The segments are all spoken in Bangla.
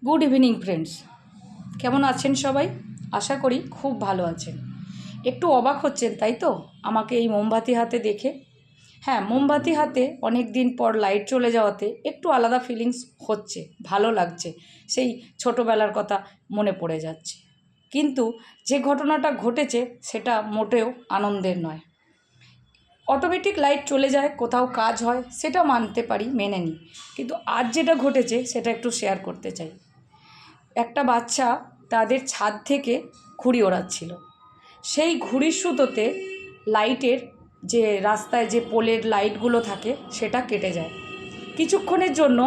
গুড ইভিনিং ফ্রেন্ডস, কেমন আছেন সবাই? আশা করি খুব ভালো আছেন। একটু অবাক হচ্ছেন তাই তো আমাকে এই মোমবাতি হাতে দেখে? হ্যাঁ, মোমবাতি হাতে অনেক দিন পর লাইট চলে যাওয়াতে একটু আলাদা ফিলিংস হচ্ছে, ভালো লাগছে। সেই ছোটোবেলার কথা মনে পড়ে যাচ্ছে। কিন্তু যে ঘটনাটা ঘটেছে সেটা মোটেও আনন্দের নয়। অটোমেটিক লাইট চলে যায়, কোথাও কাজ হয়, সেটা মানতে পারি, মেনে নিই। কিন্তু আজ যেটা ঘটেছে সেটা একটু শেয়ার করতে চাই। একটা বাচ্চা তাদের ছাদ থেকে ঘুড়ি ওড়াচ্ছিল। সেই ঘুড়ির সুতোতে লাইটের যে রাস্তায় যে পোলের লাইটগুলো থাকে সেটা কেটে যায়। কিছুক্ষণের জন্য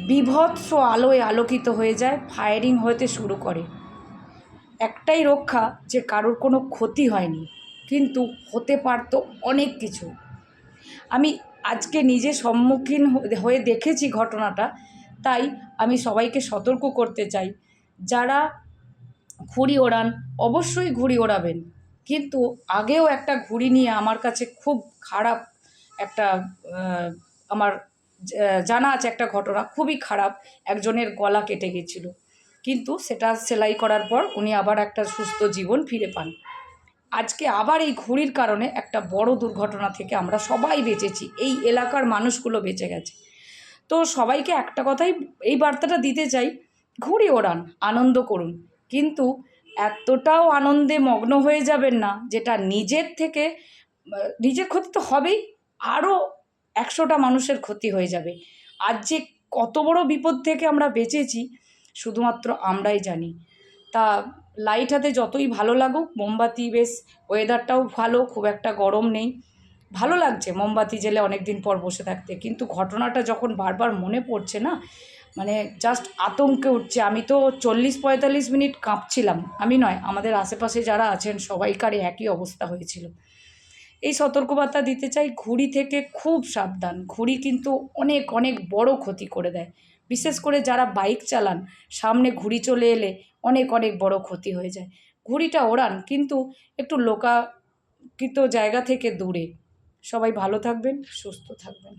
বীভৎস আলোয় আলোকিত হয়ে যায়, ফায়ারিং হতে শুরু করে। একটাই রক্ষা যে কারোর কোনো ক্ষতি হয়নি, কিন্তু হতে পারতো অনেক কিছু। আমি আজকে নিজে সম্মুখীন হয়ে দেখেছি ঘটনাটা, তাই আমি সবাইকে সতর্ক করতে চাই, যারা ঘুড়ি ওড়ান অবশ্যই ঘুড়ি ওড়াবেন। কিন্তু আগেও একটা ঘুড়ি নিয়ে আমার কাছে খুব খারাপ একটা আমার জানা আছে একটা ঘটনা, খুবই খারাপ। একজনের গলা কেটে গেছিলো, কিন্তু সেটা সেলাই করার পর উনি আবার একটা সুস্থ জীবন ফিরে পান। আজকে আবার এই ঘুড়ির কারণে একটা বড় দুর্ঘটনা থেকে আমরা সবাই বেঁচেছি, এই এলাকার মানুষগুলো বেঁচে গেছে। তো সবাইকে একটা কথাই এই বার্তাটা দিতে চাই, ঘুড়ি ওড়ান, আনন্দ করুন, কিন্তু এতটাও আনন্দে মগ্ন হয়ে যাবেন না যেটা নিজের থেকে নিজের ক্ষতি তো হবেই, আরও 100টা মানুষের ক্ষতি হয়ে যাবে। আজ যে কত বড় বিপদ থেকে আমরা বেঁচেছি শুধুমাত্র আমরাই জানি। তা লাইট হাতে যতই ভালো লাগুক, মোমবাতি বেশ, ওয়েদারটাও ভালো, খুব একটা গরম নেই, ভালো লাগছে মোমবাতি জেলে অনেক দিন পর বসে থাকতে। কিন্তু ঘটনাটা যখন বারবার মনে পড়ছে না, মানে জাস্ট আতঙ্কে উঠছে। আমি তো 40-45 মিনিট কাঁপছিলাম, আমি নয়, আমাদের আশেপাশে যারা আছেন সবাইকারই একই অবস্থা হয়েছিল। এই সতর্কবার্তা দিতে চাই, ঘুড়ি থেকে খুব সাবধান। ঘুড়ি কিন্তু অনেক অনেক বড় ক্ষতি করে দেয়, বিশেষ করে যারা বাইক চালান, সামনে ঘুড়ি চলে এলে অনেক অনেক বড় ক্ষতি হয়ে যায়। ঘুড়িটা ওড়ান, কিন্তু একটু লোকাকৃত জায়গা থেকে দূরে। সবাই ভালো থাকবেন, সুস্থ থাকবেন।